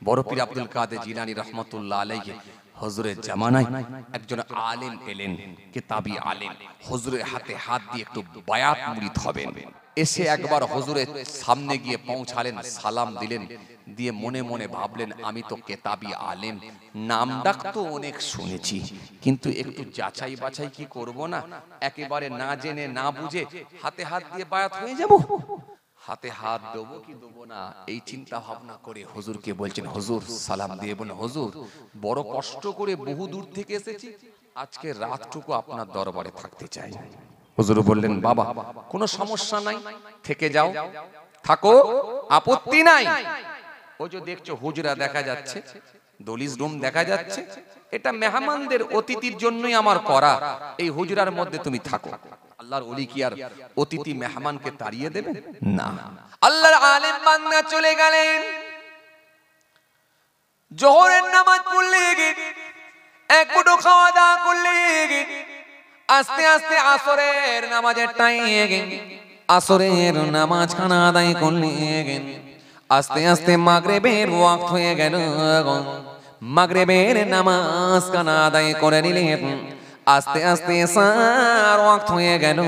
বড় পীর আব্দুল কাদের জিলানী রহমাতুল্লাহ আলাইহি হুজুরের জামানায় একজন আলেম এলেন, কিতাবি আলেম। হুজুরের হাতে হাত দিয়ে একটু বায়াত মুরিদ হবেন। এসে একবার হুজুরের সামনে গিয়ে পৌঁছালেন, সালাম দিলেন, দিয়ে মনে মনে ভাবলেন আমি তো কিতাবি আলেম, নাম ডাক তো অনেক শুনেছি, কিন্তু একটু যাচাই বাছাই কি করব না? একেবারে না জেনে না বুঝে হাতে হাত দিয়ে বায়াত হয়ে যাব। হাতে হাত দেবো কি দেবো না এই চিন্তা ভাবনা করে হুজুরকে বলছেন, হুজুর সালাম দিয়ে বলেন, হুজুর বড় কষ্ট করে বহু দূর থেকে এসেছি, আজকে রাতটুকু আপনার দরবারে থাকতে চাই। হুজুর বললেন, বাবা কোনো সমস্যা নাই, থেকে যাও, থাকো, আপত্তি নাই। ওই যে দেখছো হুজরা দেখা যাচ্ছে, দলিস রুম দেখা যাচ্ছে, এটা মেহমানদের অতিথির জন্যই আমার করা। এই হুজরার মধ্যে তুমি থাকো। আল্লাহর ওলি কি আর অতিথি মেহমানকে তাড়িয়ে দেবে? না। আল্লাহর আলেম বান্দা চলে গেলেন। জোহরের নামাজ পড়লে এক মুঠো খাওয়া দাওয়া করলে, আস্তে আস্তে আসরের নামাজের টাইম, আসরের নামাজ খানা আদায় করলে, আস্তে আস্তে মাগরিবের ওয়াক্ত হয়ে গেল। মাগরিবের নামাজ খানা আদায় করে নিলেন। আস্তে আস্তে এশার ওয়াক্ত হয়ে গেল।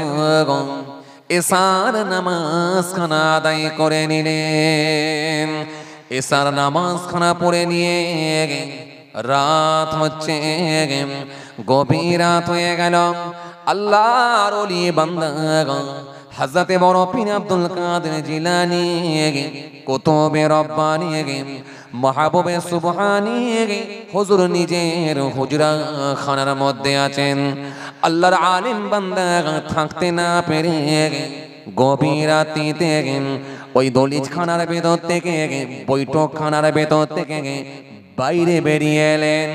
এশার নামাজ খানা আদায় করে নিলেন। এশার নামাজ খানা পড়ে নিয়ে রাত হচ্ছে, গভীর রাত হয়ে গেল। আল্লাহর ওলি বান্দা হযরতে বড় পীর আব্দুল কাদের জিলানী কুতুবে রব্বানী মাহবুবে সুবহানী হুজুর নিজের হুজরা খানার মধ্যে আছেন। আল্লাহর আলিম বান্দা থাকতে না পেরে গভীর রাতে ওই দলিজ খানার ভেতর থেকে, বৈঠক খানার ভেতর থেকে বাইরে বেরিয়ে এলেন।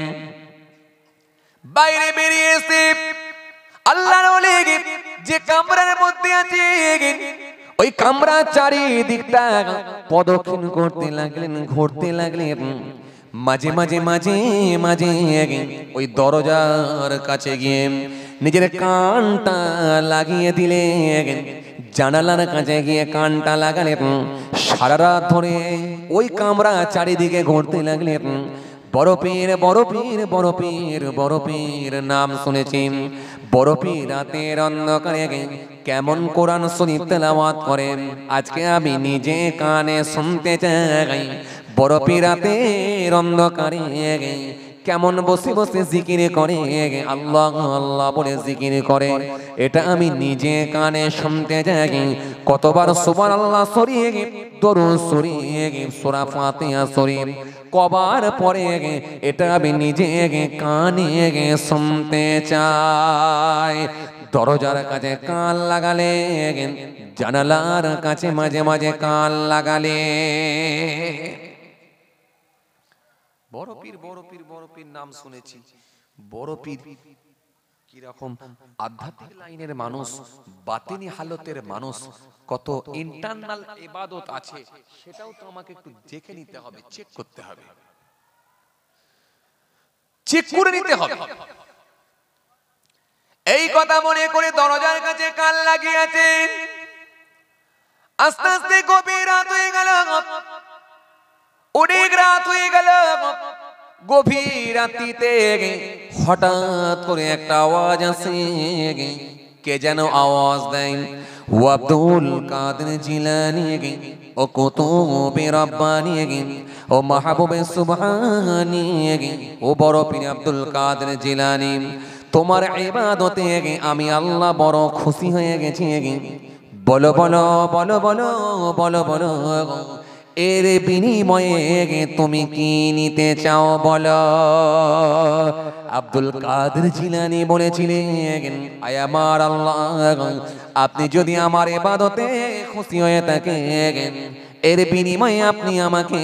বাইরে বেরিয়ে এসে আল্লাহর ওলি যে কামরার মধ্যে আছে, ওই কামরার চারিদিকটা প্রদক্ষিণ করতে লাগলেন, ঘুরতে লাগলেন। মাঝে মাঝে মাঝে মাঝে ওই দরজার কাছে গিয়ে নিজের কানটা লাগিয়ে দিলেন। জানালার কাছে গিয়ে কানটা লাগালেন। সারা রাত ধরে ওই কামরা চারিদিকে ঘুরতে লাগলেন। বড় পীর, বড় পীর, বড় পীর, বড় পীর নাম শুনেছি। বড় পীর রাতের অন্ধকারে কেমন কোরআন শরীফ তেলাওয়াত করেন, আজকে আমি নিজে কানে শুনতে চাই। বড় পীর রাতের অন্ধকারে কেমন বসে বসে জিকির করে, আল্লাহ আল্লাহ বলে জিকির করে, এটা আমি নিজে কানে শুনতে যাই। কতবার সুবহানাল্লাহ শরীফ, দরুদ শরীফ, সূরা ফাতিহা শরীফ কবার পরে, এটা আমি নিজে কানে শুনতে চাই। দরজার কাছে কান লাগালে, জানালার কাছে মাঝে মাঝে কান লাগালে। বড় পীর, বড় পীর, বড় পীর নাম শুনেছি। বড় পীর কিরকম আধ্যাত্মিক লাইনের মানুষ, বাতিনি হালতের মানুষ, কত ইন্টারনাল ইবাদত আছে, সেটাও তো আমাকে একটু দেখে নিতে হবে, চেক করতে হবে, চেক করে নিতে হবে। এই কথা মনে করে দরজার কাছে কান লাগিয়েছেন। আস্তে আস্তে গভীর রাত হয়ে গেল, অনেক রাত হয়ে গেল। গভীর রাতিতে হঠাৎ করে একটা আওয়াজ আসে। কে যেন আওয়াজ দেয়, ও আব্দুল কাদের জিলানী, ও কুতুবে রব্বানী, ও মাহবুবে সুবহানী, ও বড় পীর আব্দুল কাদের জিলানী, তোমার ইবাদতে আমি আল্লাহ বড় খুশি হয়ে গেছি। বলো বলো বলো বলো বলো বলো, এর বিনিময়ে তুমি কি নিতে চাও বলো। আব্দুল কাদের জিলানী বলেছিলেন, আয় আমার আল্লাহ, আপনি যদি আমার ইবাদতে খুশি হয়ে থাকেন, এর বিনিময়ে আপনি আমাকে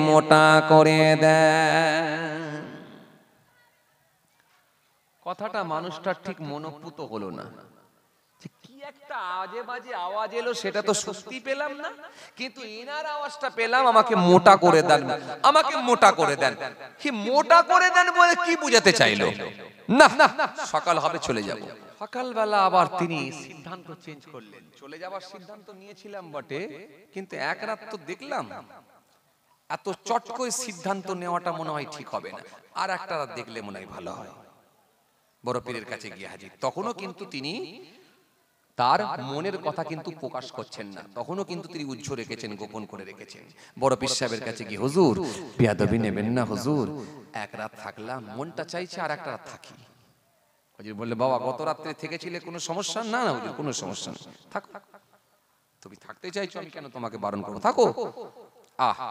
মোটা করে দেন। কথাটা মানুষটা ঠিক মনোপুত হলো না। কি একটা আজে বাজে আওয়াজ এলো, সেটা তো সত্যি পেলাম না, কিন্তু এনার আওয়াজটা পেলাম, আমাকে মোটা করে দেন, আমাকে মোটা করে দেন। কি মোটা করে দেন বলে কি বুঝাতে চাইলো? না, সকাল হবে চলে যাব। সকালবেলা আবার তিনি সিদ্ধান্ত চেঞ্জ করলেন। চলে যাওয়ার সিদ্ধান্ত নিয়েছিলাম বটে, কিন্তু এক রাত তো দেখলাম এত চট করে সিদ্ধান্ত নেওয়াটা মনে হয় ঠিক হবে না, আর একটা রাত দেখলে মনে হয় ভালো হয়। বড় পীরের কাছে গিয়ে হাজির। তখনও কিন্তু তিনি তার মনের কথা কিন্তু প্রকাশ করছেন না, তখনও কিন্তু তিনি উজ্জ্ব রেখেছেন, গোপন করে রেখেছেন। বড় পীর সাহেবের কাছে গিয়ে, হুজুর বেয়াদবি নেবেন না হুজুর, এক রাত থাকলাম, মনটা চাইছে আর একটা রাত থাকি। হুজুর বললে, বাবা গত রাত্রে থেকেছিলে কোনো সমস্যা? না না হুজুর, কোনো সমস্যা নেই, থাকো। তুমি থাকতে চাইছো, আমি কেন তোমাকে বারণ করবো, থাকো। আহা,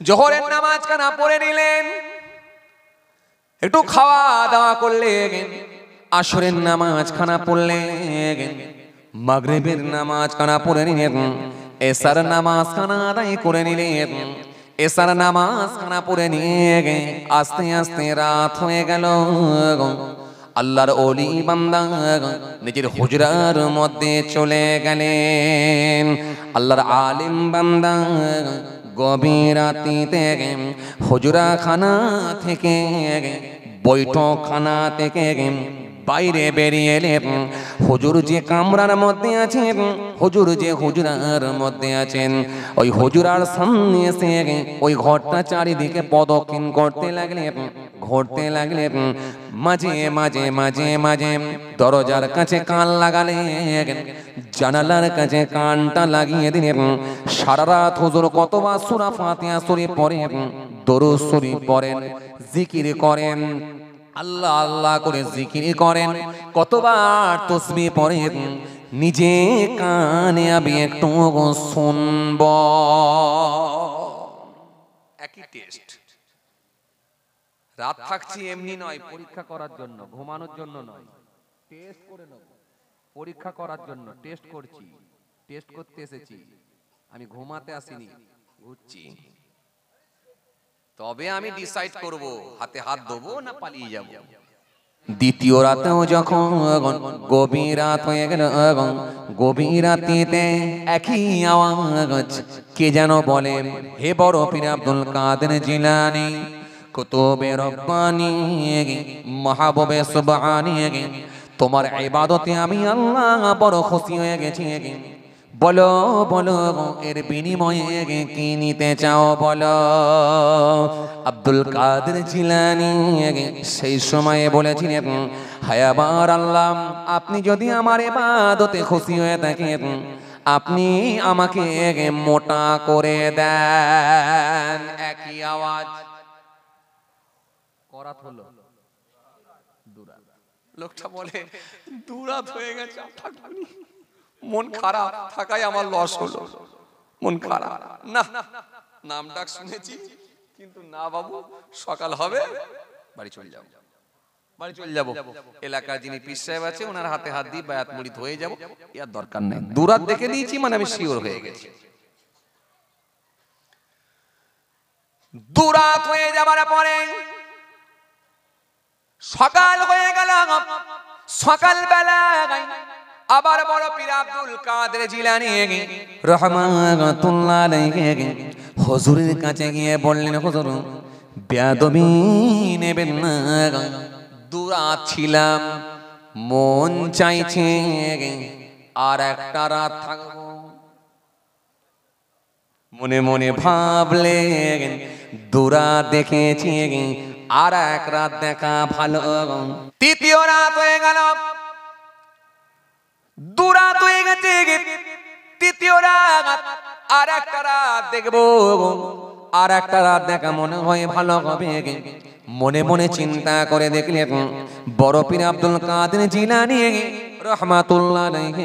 জোহরের নামাজ কানা পড়ে নিলেন, একটু খাওয়া দাওয়া করলেন, আসরের নামাজ খানা পড়লেন, মাগরিবের নামাজ খানা পড়ে নিলেন, এশার নামাজ খানা আদায় করে নিলেন। এশার নামাজ খানা পড়ে নিয়ে আস্তে আস্তে রাত হয়ে গেল। আল্লাহর ওলি বান্দা নিজের হুজরার মধ্যে চলে গেলেন। আল্লাহর আলিম বান্দা গভীর রাতে হুজরা খানা থেকে, বৈঠক খানা থেকে বাইরে বেরিয়ে এলেন। হুজুর যে কামরার মধ্যে আছেন, হুজুর যে হুজরার মধ্যে আছেন, ওই হুজরার সামনে এসে ওই ঘরটা চারিদিকে প্রদক্ষিণ করতে লাগলেন, ঘুরতে লাগলেন। মাঝে মাঝে মাঝে মাঝে দরজার কাছে কান লাগালেন, জানালার কাছে কানটা লাগিয়ে দিলেন। সারা রাত হুজুর কতবার সূরা ফাতিহা শরীফ পড়েন, দরুদ শরীফ পড়েন, জিকির করেন, আল্লাহ আল্লাহ করে জিকির করেন, কতবার তাসবিহ পড়েন। নিজে কানে আমি একটু শুনব। একই টেস্ট। রাত থাকছি এমনি নয়, পরীক্ষা করার জন্য, ঘুমানোর জন্য নয়, টেস্ট করে নেব, পরীক্ষা করার জন্য টেস্ট করছি, টেস্ট করতে এসেছি, আমি ঘুমাতে আসিনি, ঘুরছি। তবে আমি ডিসাইড করব হাতে হাত দেবো না পালিয়ে যাব। দ্বিতীয় রাতেও যখন গভীর রাত হয়ে গেল, গভীর রাতে একই আওয়াজ, কে যেন বলে, হে বড় পীর আব্দুল কাদের জিলানী, কুতুবে রব্বানী, মাহবুবে সুবহানী, তোমার ইবাদতে আমি আল্লাহ বড় খুশি হয়ে গেছি, বলো বলো এর বিনিময়ে কি নিতে চাও বলো। আব্দুল কাদের জিলানী সেই সময়ে বলেছিলেন, হায় আমার আল্লাহ, আপনি যদি আমার ইবাদতে খুশি হয়ে থাকেন, আপনি আমাকে মোটা করে দেন। একই আওয়াজ, করাত হলো দুরাত। লোকটা বলে, দুরাত হয়ে গেছে, মন খারাপ থাকায় আমার লস হলো, মন খারাপ না, নাম ডাক শুনেছি কিন্তু না বাবু, সকাল হবে বাড়ি চলে যাব, বাড়ি চলে যাব। এলাকার যিনি পীর সাহেব আছে ওনার হাতে হাত দিয়ে বায়াত মুরিদ হয়ে যাব, এর দরকার নেই। দুরাত দেখে দিয়েছি মানে আমি শিওর হয়ে গেছি। দুরাত হয়ে যাবার পরে সকাল হয়ে গেল। সকাল বেলা আবার বড় পীর আব্দুল কাদের জিলানী রাহমাতুল্লাহ আলাইহি হুজুরের কাছে গিয়ে বললেন, হুজুর বেয়াদবি নেবেন না, দুরাত ছিলাম, মন চাইছে আর একটা রাত থাকবো। মনে মনে ভাবলেন, দুরাত দেখেছি, আর এক রাত দেখা ভালো। তৃতীয় রাত হয়ে গেল, দুরাত হয়ে গেছে, তৃতীয় রাত, আর একটা রাত দেখবো, আর একটা রাত দেখা মনে হয় ভালো হবে। মনে মনে চিন্তা করে দেখলেন, বড় পীর আব্দুল কাদের জিলানী রাহমাতুল্লাহ আলাইহি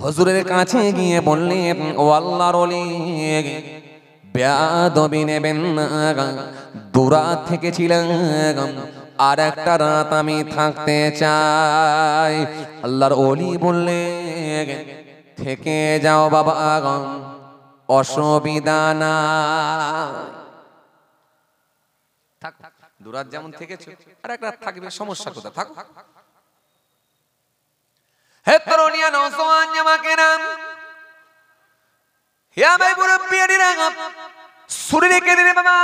হুজুরের কাছে গিয়ে বললেন, ও আল্লাহর ওলি, বেয়াদবি নেবেন না, দুরাত থেকে ছিলাম, আর একটা রাত আমি থাকতে চাই। আল্লাহর ওলি বললেন, থেকে যাও বাবা, অসুবিধা না, থাক, দুরাত যেমন থেকেছো আর এক রাত থাকবে, সমস্যা কোথায়, থাক। হে তরুণিয়া নওজোয়ান জামাকেরা, হে আমার মুরব্বিয়ানিরা, শুনে কেঁদে বাবা,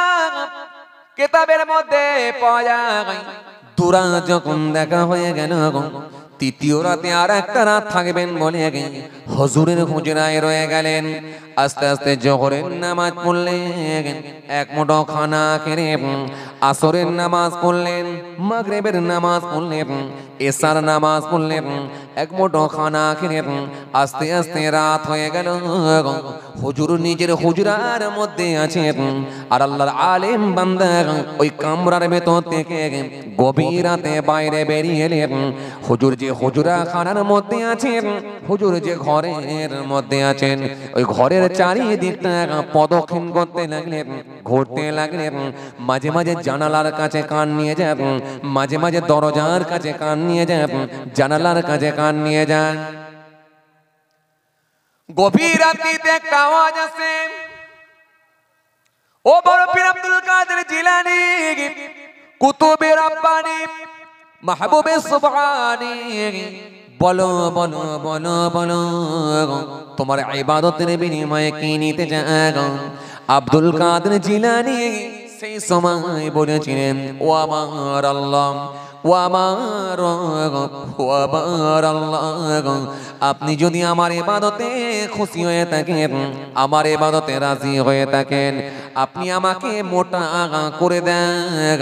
কিতাবের মধ্যে পাওয়া যায়, দুরাত যখন দেখা হয়ে গেল, তৃতীয় রাতে আর একটা রাত থাকবেন বলে হুজুরের হুজরায় রয়ে গেলেন। আস্তে আস্তে জোহরের নামাজ পড়লেন, এক মুঠো খানা খেয়ে আসরের নামাজ পড়লেন, মাগরিবের নামাজ পড়লেন, এশার নামাজ পড়লেন, এক মুঠো খানা খেয়ে আস্তে আস্তে রাত হয়ে গেল। হুজুর নিজের হুজরার মধ্যে আছেন, আর আল্লাহর আলেম বান্দা ওই কামরার ভেতর থেকে গভীর রাতে বাইরে বেরিয়ে এলেন। হুজুর যে হুজরা খানার মধ্যে আছেন, হুজুর যে ঘরের মধ্যে আছেন, ওই ঘরের চারিদিকটা প্রদক্ষিণ করতে লাগলেন, ঘুরতে লাগলেন। মাঝে মাঝে জানালার কাছে কান নিয়ে যান, মাঝে মাঝে দরজার কাছে কান নিয়ে যান, জানালার কাছে কান নিয়ে যান। গভীর রাতে একটা আওয়াজ আসে, ও বড় পীর আব্দুল কাদের জিলানী, কুতুবে রাব্বানী, মাহবুবে সুবহানী, বলো বলো বলো বলো তোমার ইবাদতের বিনিময়ে কি নিতে চাও? আব্দুল কাদের জিলানী সেই সময় বলেছিলেন, ও আমার আল্লাহ, ও আমার আল্লাহ, আপনি যদি আমার ইবাদতে খুশি হয়ে থাকেন, আমার ইবাদতে রাজি হয়ে থাকেন, আপনি আমাকে মোটা করে দেন,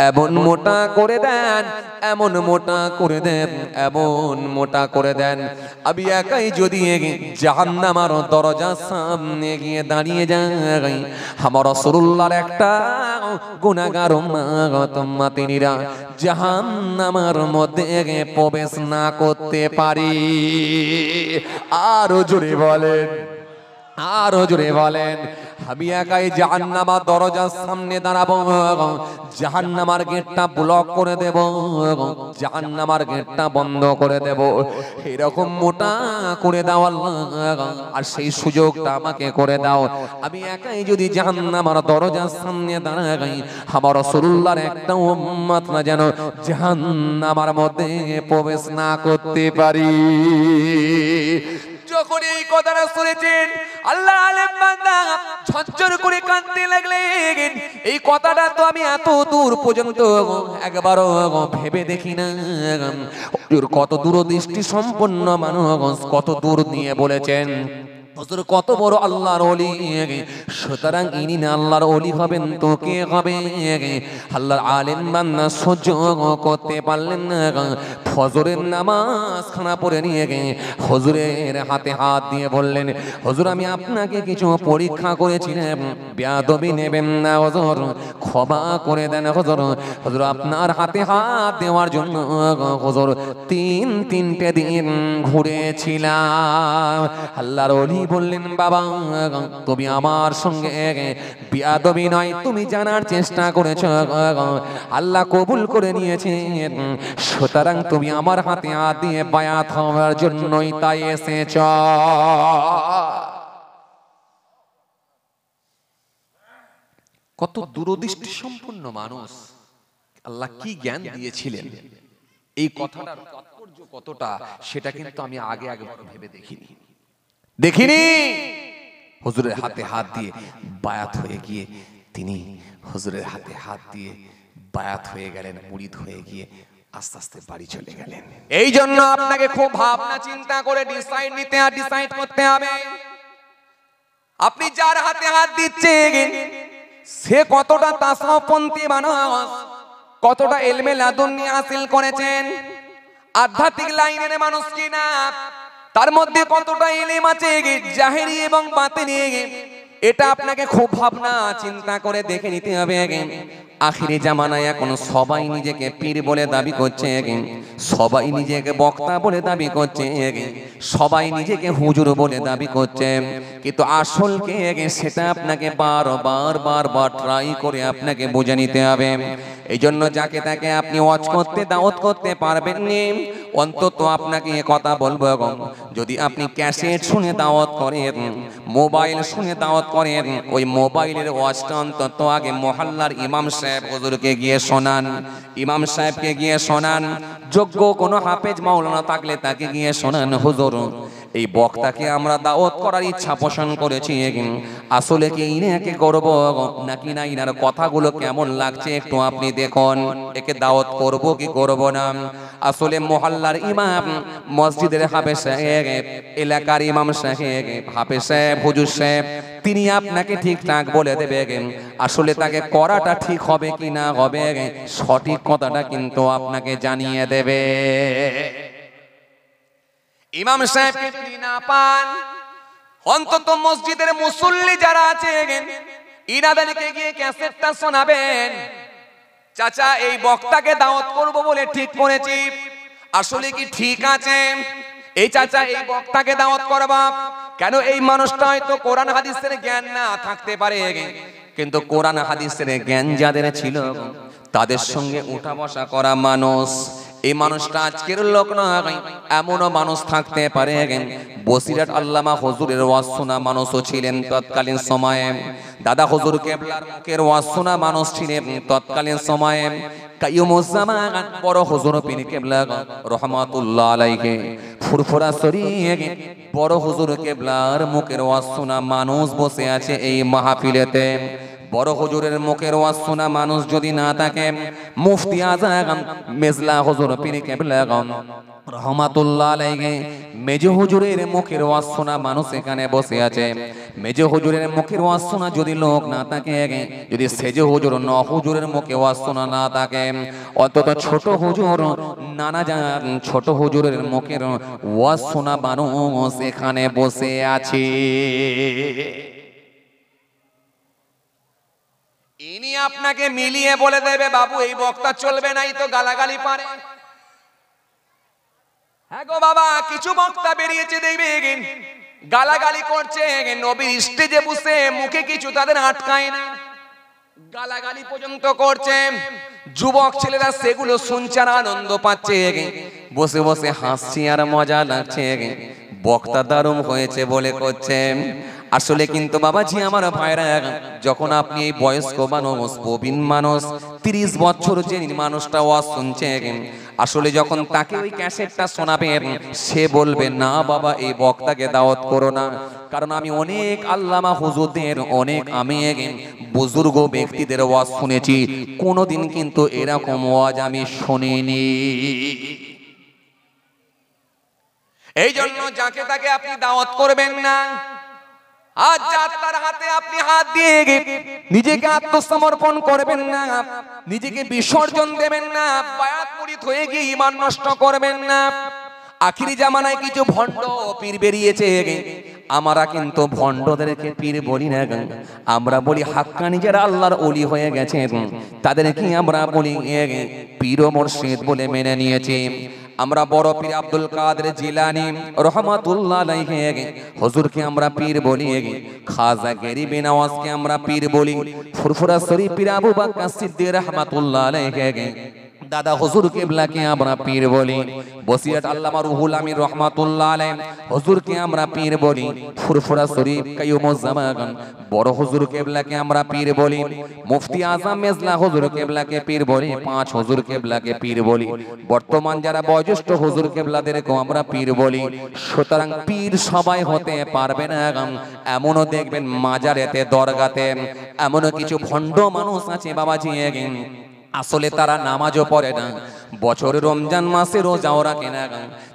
এমন মোটা করে দেন, এমন মোটা করে দেন, এমন মোটা করে দেন, আমি একাই যদি জাহান্নামের দরজার সামনে গিয়ে দাঁড়িয়ে যাই, আমার রাসূলুল্লাহর একটা গুনাহগার উম্মতিরা জাহান্নামের মধ্যে প্রবেশ না করতে পারি। আরো জোরে বলেন, আরো জোরে বলেন, আমি একাই জাহান্নামের দরজার সামনে দাঁড়াবো, জাহান্নামের গেটটা ব্লক করে দেব, জাহান্নামের গেটটা বন্ধ করে দেব। এরকম মোটা করে দাও আল্লাহ, আর সেই সুযোগটা আমাকে করে দাও। আমি একাই যদি জাহান্নামের দরজার সামনে দাঁড়াই, আমার রাসূলুল্লাহর একটা উম্মত না যেন জাহান্নামের মধ্যে প্রবেশ না করতে পারি। যখন এই কথাটা শুনেছেন, আল্লাহ আলেম বান্দা ঝরঝর করে কাঁদতে লাগলেন। এই কথাটা তো আমি এত দূর পর্যন্ত একবারও ভেবে দেখি না। কত দূরদৃষ্টি সম্পন্ন মানুষ, কত দূর নিয়ে বলেছেন, হুজুর কত বড় আল্লাহর ওলি, সুতরাং ইনি না আল্লাহর ওলি হবেন তো কে হবে? আল্লাহর আলেম বান্দা সহ্য করতে পারলেন না, ফজরের নামাজ খানা পড়ে নিয়ে হুজুরের হাতে হাত দিয়ে বললেন, হুজুর আমি আপনাকে কিছু পরীক্ষা করেছিলাম, বেয়াদবি নেবেন না হুজুর, ক্ষমা করে দেন হুজুর। হুজুর আপনার হাতে হাত দেওয়ার জন্য হুজুর তিনটে দিন ঘুরেছিলাম। আল্লাহর ওলি বললেন, বাবা তুমি আমার সঙ্গে বেয়াদবি নয়, তুমি জানার চেষ্টা করেছ, আল্লাহ কবুল করে নিয়েছেন, সুতরাং তুমি আমার হাতে হাত দিয়ে বায়াত হওয়ার জন্যই তাই এসেছ। কত দূরদৃষ্টি সম্পন্ন মানুষ, আল্লাহ কি জ্ঞান দিয়েছিলেন, এই কথাটার তাৎপর্য কতটা সেটা কিন্তু আমি আগে ভেবে দেখিনি। হুজুরের হাতে হাত দিয়ে বায়াত হয়ে গিয়ে তিনি হুজুরের হাতে হাত দিয়ে বায়াত হয়ে গেলেন, মুরিদ হয়ে গিয়ে আস্তে আস্তে বাড়ি চলে গেলেন। এই জন্য আপনাকে খুব ভাবনা চিন্তা করে ডিসাইড করতে হবে, আপনি যার হাতে হাত দিচ্ছেন সে কতটা তাসাউফপন্থী মানুষ, কতটা ইলমে লাদুন্নি হাসিল করেছেন, আধ্যাত্মিক লাইনের মানুষ কিনা, তার মধ্যে কতটা ইলম আছে জাহেরি এবং বাতিনি, এটা আপনাকে খুব ভাবনা চিন্তা করে দেখে নিতে হবে। আখিরি জামানায় এখন সবাই নিজেকে পীর বলে দাবি করছে, সবাই নিজেকে বক্তা বলে দাবি করছে, সবাই নিজেকে হুজুর বলে দাবি করছে, কিন্তু আসল কে সেটা আপনাকে বারবার ট্রাই করে আপনাকে বুঝে নিতে হবে। এই জন্য যাকে তাকে আপনি ওয়াজ করতে দাওয়াত করতে পারবেন না। অন্তত আপনাকে কথা বলবো, যদি আপনি ক্যাসেট শুনে দাওয়াত করেন, মোবাইল শুনে দাওয়াত করেন, ওই মোবাইলের ওয়াজটা অন্তত আগে মহল্লার ইমাম সাহেব হুজুরকে গিয়ে শোনান, ইমাম সাহেবকে গিয়ে শোনান, যোগ্য কোনো হাফেজ মাওলানা থাকলে তাকে গিয়ে শোনান, হুজুর এই বক্তাকে আমরা দাওয়াত করার ইচ্ছা পোষণ করেছি, আসলে কি ইনাকে করব নাকি না ইনার কথাগুলো কেমন লাগছে একটু আপনি দেখুন, একে দাওয়াত করব কি করব না। আসলে মহল্লার ইমাম, মসজিদের হাফেজ সাহেব, এলাকার ইমাম সাহেব, হাফেজ সাহেব, হুজুর সাহেব, তিনি আপনাকে ঠিকঠাক বলে দেবেন আসলে তাকে করাটা ঠিক হবে কি না হবে, সঠিক কথাটা কিন্তু আপনাকে জানিয়ে দেবে। ইমাম সাহেবকে যদি না পান, অন্তত মসজিদের মুসল্লি যারা আছেন ইনাদেরকে গিয়ে ক্যাসেটটা শোনাবেন, চাচা এই বক্তাকে দাওয়াত করব বলে ঠিক করেছি, আসলে কি ঠিক আছে? এই চাচা এই বক্তাকে দাওয়াত করবা কেন? এই মানুষটা হয়তো কোরআন হাদিসের জ্ঞান না থাকতে পারে, কিন্তু কোরআন হাদিসের জ্ঞান যাদের ছিল তাদের সঙ্গে উঠা বসা করা মানুষ। এই মানুষটা আজকের লোক নয়, এমনও মানুষ থাকতে পারে বসিরহাট আল্লামা হুজুরের ওয়াজ শোনা মানুষও ছিলেন তৎকালীন সময়ে, দাদা হুজুর কেবলার মুখের ওয়াজ শোনা মানুষ ছিলেন তৎকালীন সময়ে, কাইয়ুমুজ্জামান বড় হুজুর পীর কেবলা রহমাতুল্লাহ আলাইহি ফুরফুরা শরীফ বড় হুজুর কেবলার মুখের ওয়াজ শোনা মানুষ বসে আছে এই মাহফিলেতে। বড় হুজুরের মুখের ওয়াজ শোনা মানুষ যদি না থাকে, মুফতি আজম মেজলা হুজুর পীর কেবলা রহমাতুল্লাহ আলাইহি মেজো হুজুরের মুখের ওয়াজ শোনা মানুষ এখানে বসে আছে। মেজো হুজুরের মুখের ওয়াজ শোনা যদি লোক না থাকে, যদি সেজো হুজুর ন হুজুরের মুখে ওয়াজ শোনা না থাকে, অন্তত ছোট হুজুর নানা জান ছোট হুজুরের মুখের ওয়াজ শোনা মানুষ এখানে বসে আছে। ইনি আপনাকে মিলিয়ে বলে দেবে বাবু এই বক্তা চলবে নাই তো গালাগালি পারে। হ্যাঁ গো বাবা, কিছু বক্তা বেরিয়েছে দেখবেন গালাগালি করছে, নবীর স্টেজে বসে মুখে কিছু তাদের আটকায় না, গালাগালি পর্যন্ত করছে। যুবক ছেলেরা সেগুলো শুনছে আর আনন্দ পাচ্ছে, বসে বসে হাসছে আর মজা লাগছে, বক্তা দারুণ হয়েছে বলে করছে। আসলে কিন্তু বাবাজি আমার ভাইরা, যখন আপনি এই বয়স্ক মানুষ, প্রবীণ মানুষ, 30 বছর যে মানুষটা ওয়াজ শুনছে, আসলে যখন তাকে ওই ক্যাসেটটা শোনাবেন সে বলবে না বাবা এই বক্তাকে দাওয়াত করো না, কারণ আমি অনেক আল্লামা হুজুরদের, অনেক আমি বুজুর্গ ব্যক্তিদের ওয়াজ শুনেছি, কোনোদিন কিন্তু এরকম ওয়াজ আমি শুনিনি। এই জন্য যাকে তাকে আপনি দাওয়াত করবেন না। আজ যাত্রার হাতে আপনি হাত দিয়ে নিজেকে আত্মসমর্পণ করবেন না, নিজেকে বিসর্জন দেবেন না, বায়াত মুরিদ হয়ে গিয়ে ঈমান নষ্ট করবেন না। আখিরি জামানায় কিছু ভণ্ড পীর বেরিয়েছে, আমরা কিন্তু ভণ্ডদেরকে পীর বলি না, আমরা বলি হাক্কানি যারা আল্লাহর ওলি হয়ে গেছে তাদেরকে আমরা বলি পীর ও মুর্শিদ বলে মেনে নিয়েছি। আমরা বড় পীর আব্দুল কাদের জিলানী রহমাতুল্লাহ আলাইহি হুজুরকে আমরা পীর বলি, খাজা গরিবে নওয়াজকে আমরা পীর বলি, ফুরফুরা শরীফ পীর আবু বকর সিদ্দিক রহমাতুল্লাহ আলাইহি দাদা হুজুর কেবলাকে আমরা পীর বলি, বসিরহাট আল্লামা রুহুল আমিন রহমাতুল্লাহ আলাইহি হুজুরকে আমরা পীর বলি, ফুরফুরা শরীফ কাইয়ুমুজ্জামান বড় হুজুর কেবলাকে আমরা পীর বলি, মুফতি আজম মেজলা হুজুর কেবলাকে পীর বলি, 5 হুজুর কেবলাকে পীর বলি, বর্তমান যারা বয়োজ্যেষ্ঠ হুজুর কেবলাদেরকে আমরা পীর বলি। সুতরাং পীর সবাই হতে পারবে না, এমনও দেখবেন মাজারেতে দরগাতে এমনও কিছু ভণ্ড মানুষ আছে বাবাজি, আসলে তারা নামাজও পড়ে না, বছরে রমজান মাসে রোজাও রাখে না,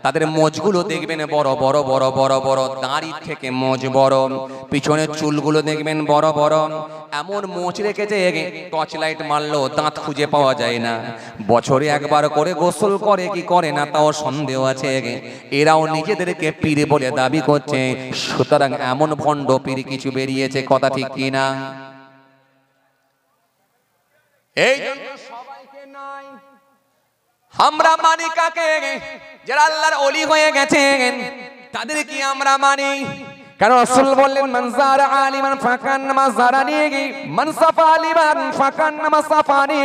তাদের মোজগুলো দেখবেন বড় বড় বড় বড় বড়, দাড়ি থেকে মোজ বড়, পিছনের চুলগুলো দেখবেন বড় বড়, এমন মোচ রেখেছে টর্চ লাইট মারলেও দাঁত খুঁজে পাওয়া যায় না, বছরে একবার করে গোসল করে কি করে না তাও সন্দেহ আছে, এরাও নিজেদেরকে পীর বলে দাবি করছে। সুতরাং এমন ভণ্ড পীর কিছু বেরিয়েছে, কথা ঠিক কিনা? এই জন্য সবাইকে নয়, আমরা মানি কাকে? যারা আল্লাহর ওলি হয়ে গেছেন তাদের কি আমরা মানি। কারণ রাসূল বললেন মান যারা আলিমান ফাকান্নামা যারানি, মান সাফা আলিমান ফাকান্নামা সাফানি,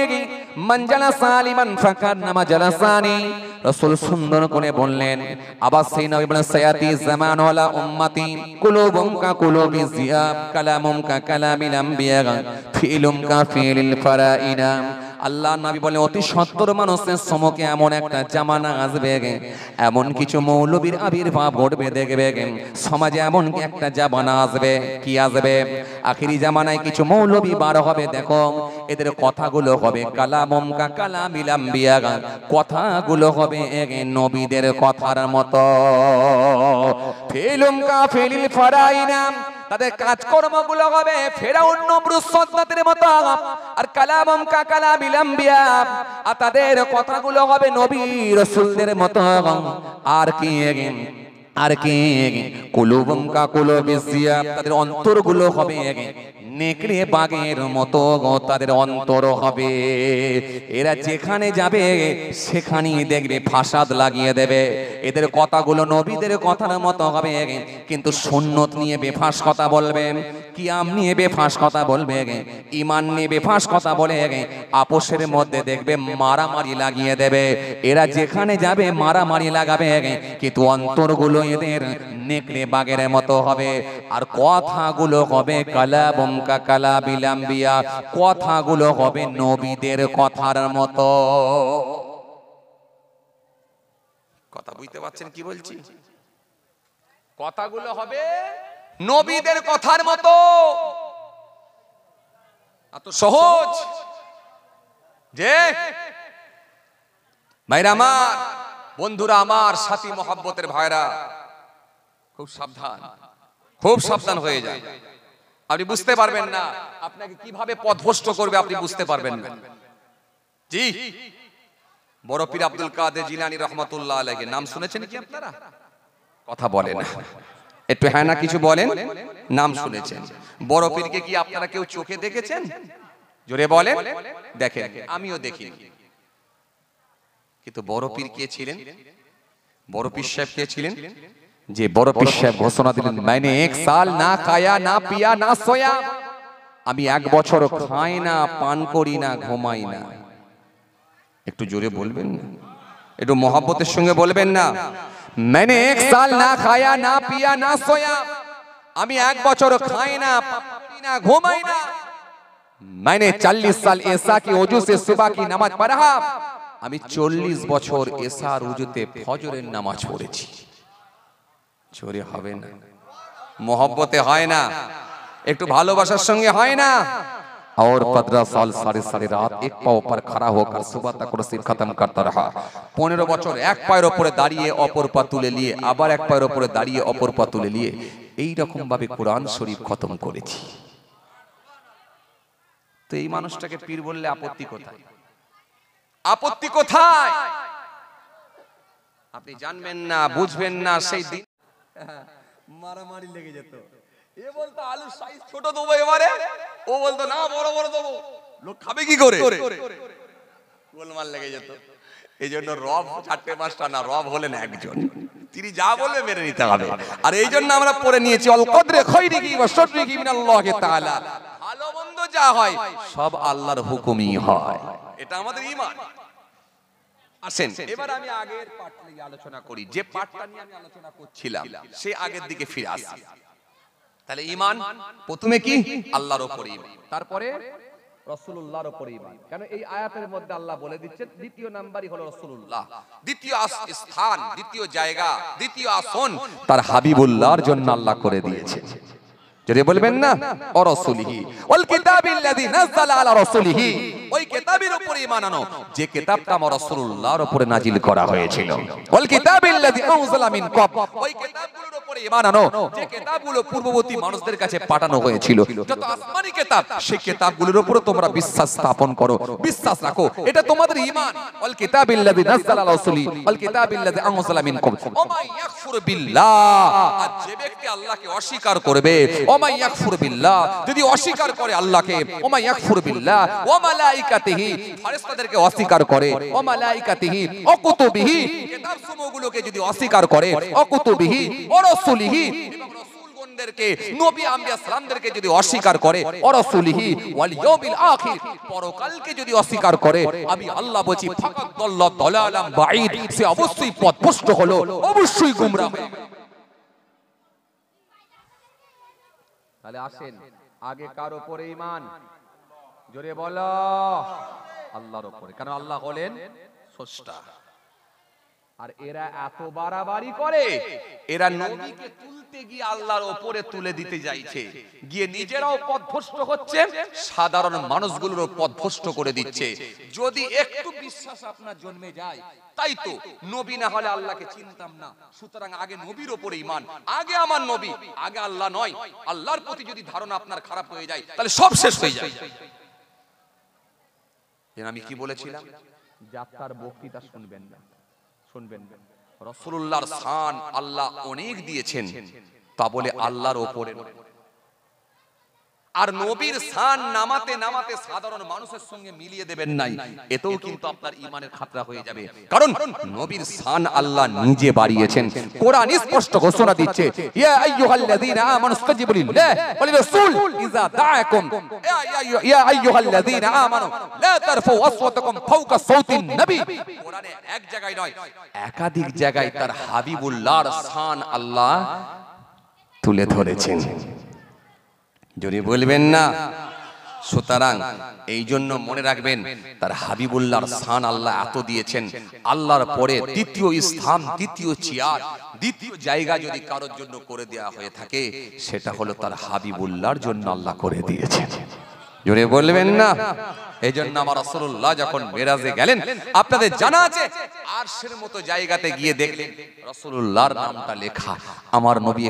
মান জালাসা আলিমান ফাকান্নামা জালাসানি। রাসূল সুন্দর করে বললেন, আবার সেই নবী বলেন সায়াতি জামান ওয়ালা উম্মতি কুলুবুম কা কুলুবি জিয়াব, কালামুম কা কালামিল আম্বিয়া, ফিলুম কা ফিলিল ফারাইনা। আল্লাহ নবী বলে অতি সত্তর মানুষের সমকে এমন একটা জামানা আসবে, এমন কিছু মৌলবীর আবির্ভাব ঘটবে, দেখবে সমাজে এমন একটা জামানা আসবে। কি আসবে? আখিরি জামানায় কিছু মৌলবী বার হবে। দেখো এদের কথাগুলো হবে কালামুম কা কালামিল আম্বিয়া, কথাগুলো হবে নবীদের কথার মতো। ফিলুম কা ফিলিল ফারাইনা, তাদের কাজকর্মগুলো হবে ফেরাউন নমরুদ সদনাতের মতো। আর কালামুম কা কালামিল আম্বিয়া, আর তাদের কথাগুলো হবে নবী রাসূলদের মতো। আর কি কুলুবুম কা কুলুবিজ জিয়া, তাদের অন্তরগুলো হবে নেকড়ে বাঘের মতো, তাদের অন্তর হবে। এরা যেখানে যাবে সেখানেই দেখবে ফাসাদ লাগিয়ে দেবে। এদের কথাগুলো নবীদের কথার মতো হবে, কিন্তু সুন্নত নিয়ে বেফাস কথা বলবে, কিয়াম নিয়ে বেফাস কথা বলবে, ঈমান নিয়ে বেফাস কথা বলে আপোষের মধ্যে দেখবে মারামারি লাগিয়ে দেবে। এরা যেখানে যাবে মারামারি লাগাবে, কিন্তু অন্তরগুলো এদের নেকড়ে বাঘের মতো হবে। আর কথাগুলো হবে কালামুম কা কালামিল আম্বিয়া, কথাগুলো হবে নবীদের কথার মতো। কথা বুঝতে পারছেন কি বলছি? কথাগুলো হবে নবীদের কথার মতো। এত সহজ যে ভাইরা আমার, বন্ধুরা আমার, সাথী মহব্বতের ভাইরা, খুব সাবধান, খুব সাবধান হয়ে যায়। আপনি বুঝতে পারবেন না আপনাকে কিভাবে পথভ্রষ্ট করবে, আপনি বুঝতে পারবেন না। জি, বড় পীর আব্দুল কাদের জিলানী রহমাতুল্লাহ আলাইহি নাম শুনেছেন কি আপনারা? কথা বলেন না, একটু হ্যাঁ না কিছু বলেন। নাম শুনেছেন। বড় পীরকে কি আপনারা কেউ চোখে দেখেছেন? জোরে বলেন। দেখেন, আমিও দেখিনি। কিন্তু বড় পীর কে ছিলেন? বড় পীর সাহেব কে ছিলেন? যে বড় পীর সাহেব ঘোষণা দিলেন, मैंने 1 साल না খায়া না পিয়া না সোয়া, আমি 1 বছর খাই না, পান করি না, ঘুমাই না। একটু জোরে বলবেন না, একটু মহব্বতের সঙ্গে বলবেন না। मैंने 1 साल না খায়া না পিয়া না সোয়া, আমি 1 বছর খাই না, পান করি না, ঘুমাই না। मैंने 40 साल ऐसा की वजू से सुबह की नमाज पढ़ा, আমি 40 বছর এশার উজুতে ফজরের নামাজ পড়েছি। জোরে হবে না, मोहब्बते হয় না, একটু ভালোবাসার সঙ্গে হয় না। और 15 साल सारी रात एक पांव पर खड़ा होकर सुबह तक रसीद खत्म करता रहा। 15 বছর এক পায়ের উপরে দাঁড়িয়ে অপর পা তুলে নিয়ে আবার এক পায়ের উপরে দাঁড়িয়ে অপর পা তুলে নিয়ে এই রকম ভাবে কোরআন শরীফ খতম করেছি। তো এই মানুষটাকে পীর বললে আপত্তি কোথায়? আপত্তি কোথায়? আপনি জানবেন না, বুঝবেন না। সেই দিন মারামারি লেগে যেত। এ বলতো আলুর সাইজ ছোট দেবো এবারে, ও বলতো না বড় বড় দেবো। লোক খাবে কি করে? গোলমাল লেগে যেত। এই জন্য রব 4-5টা না, রব হলেন একজন, তিনি যা বলবে মেনে নিতে হবে। আর এই জন্য আমরা পড়ে নিয়েছি আল কদরে খাইরিহি ওয়া শাররিহি মিনাল্লাহি তাআলা, ভালো মন্দ যা হয় সব আল্লাহর হুকুমই হয়। এটা আমাদের ঈমান। আসেন এবার আমি আগের পাঠ নিয়ে আলোচনা করি। যে পাঠটা নিয়ে আমি আলোচনা করছিলাম সে আগের দিকে ফিরে আসি। তাহলে ঈমান প্রথমে কি? আল্লাহর উপরে ঈমান, তারপরে রাসূলুল্লাহর উপরে ঈমান। কারণ এই আয়াতের মধ্যে আল্লাহ বলে দিচ্ছেন দ্বিতীয় নাম্বারই হলো রাসূলুল্লাহ, দ্বিতীয় স্থান, দ্বিতীয় জায়গা, দ্বিতীয় আসন তার হাবিবুল্লাহর জন্য আল্লাহ করে দিয়েছে। যদি বলবেন না ও রাসূলিহি ওয়াল কিতাবিল্লাযী নাযালা আলা রাসূলিহি, ওই কিতাবের উপরে ঈমান আনো যে কিতাবটা আমার রাসূলুল্লাহর উপরে নাজিল করা হয়েছিল। ওয়াল কিতাবিল্লাযী আনজালা মিন ক্বাব, ওই কিতাবগুলোর উপরে ঈমান আনো যে কিতাবগুলো পূর্ববর্তী মানুষদের কাছে পাঠানো হয়েছিল। যত আসমানি কিতাব সেই কিতাবগুলোর উপরে তোমরা বিশ্বাস স্থাপন করো, বিশ্বাস রাখো, এটা তোমাদের ঈমান। ওয়াল কিতাবিল্লাযী নাযালা আলা রাসূলি ওয়াল কিতাবিল্লাযী আনজালা মিন ক্বাব ওমা ইয়াকফুর বিল্লাহ, আর যে ব্যক্তি আল্লাহকে অস্বীকার করবে, ওমা ইয়াকফুর বিল্লাহ, যদি অস্বীকার করে আল্লাহকে, ওমা ইয়াকফুর বিল্লাহ ওয়া মালাইকাতিহি, ফেরেশতাদেরকে অস্বীকার করে, ওয়া মালাইকাতিহি ওয়া কুতুবিহি, কিতাবসমূহগুলোকে যদি অস্বীকার করে, ওয়া কুতুবিহি ওয়া রাসূলিহি, এবং রাসূলগণদেরকে, নবী আম্বিয়া সালামদেরকে যদি অস্বীকার করে, ওয়া রাসূলিহি ওয়াল ইয়াউমিল আখির, পরকালকে যদি অস্বীকার করে, আমি আল্লাহ বলছি ফাকাদ দাল্লা দালালাম বাঈদ, সে অবশ্যই পথভ্রষ্ট হলো, অবশ্যই গোমরাহ হয়ে গেল। তাহলে আসেন আগে কার উপরে ঈমান? জোরে বলো। আল্লাহর উপরে, কারণ আল্লাহ হলেন স্রষ্টা। আর এরা এত বাড়াবাড়ি করে, এরা নবীকে তুলতে গিয়ে আল্লাহর উপরে তুলে দিতে যাইছে, গিয়ে নিজেরাও পথভ্রষ্ট হচ্ছে, সাধারণ মানুষগুলোরও পথভ্রষ্ট করে দিচ্ছে। যদি একটু বিশ্বাস আপনার জন্মে যায়, তাই তো নবী না হলে আল্লাহকে চিনতাম না, সুতরাং আগে নবীর উপরে ঈমান, আগে আমার নবী, আগে আল্লাহ নয়। আল্লাহর প্রতি যদি ধারণা আপনার খারাপ হয়ে যায়, তাহলে সব শেষ হয়ে যায়। আমি কি বলেছিলাম? যাত্রার বক্তৃতা শুনবেন না, শুনবেন না। রাসূলুল্লাহর শান আল্লাহ অনেক দিয়েছেন, তা বলে আল্লাহর উপরে। আর নবীর শান নামাতে নামাতে সাধারণ মানুষের সঙ্গে মিলিয়ে দেবেন নাই, এতেও কিন্তু আপনার ঈমানের খাতরা হয়ে যাবে। কারণ নবীর শান আল্লাহ নিজে বাড়িয়েছেন। কোরআন স্পষ্ট ঘোষণা দিচ্ছে, ইয়া আইয়ুহাল্লাযীনা আমানু ইসতাজিবু লিল্লাহি ওয়া লিরাসূল ইযা দাআকুম, ইয়া আইয়ুহাল্লাযীনা আমানু লা তারফাউ আসওয়াতাকুম ফাওকা সাওতিন নবী। কোরআনে এক জায়গায় নয়, একাধিক জায়গায় তার হাবিবুল্লাহর শান আল্লাহ তুলে ধরেছেন। যদি বলবেন না, সুতরাং এই জন্য মনে রাখবেন, তার হাবিবুল্লাহর শান আল্লাহ এত দিয়েছেন। আল্লাহর পরে দ্বিতীয় স্থান, দ্বিতীয় চেয়ার, দ্বিতীয় জায়গা যদি কারোর জন্য করে দেওয়া হয়ে থাকে, সেটা হলো তার হাবিবুল্লাহর জন্য আল্লাহ করে দিয়েছেন। জোরে বলবেন না। এই জন্য আমার রাসূলুল্লাহ যখন মেরাজে গেলেন, আপনাদের জানা আছে, আরশের মতো জায়গাতে গিয়ে দেখলেন রাসূলুল্লাহর নামটা লেখা। আমার নবী